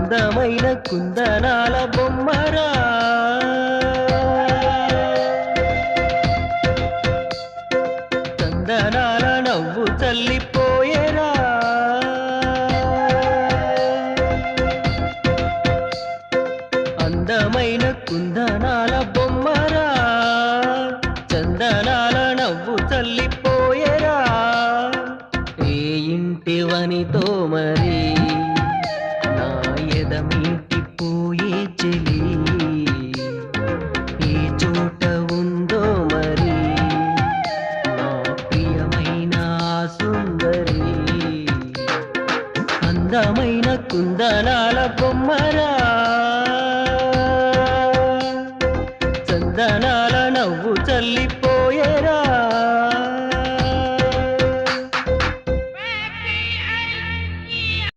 అందమైన కుందనాల బొమ్మరా చందనాల నవ్వు చల్లిపోయేరా అందమైన కుందనాల బొమ్మరా చందనాల నవ్వు చల్లిపోయేరా ఏ ఇంటివనితో మరి నా ఎదమిటిపోయే చెలి ఏ చోట ఉందో మరి నా ప్రియమైన సుందరి అందమైన కుందనాల బొమ్మరా చందనాల నవ్వు చల్లి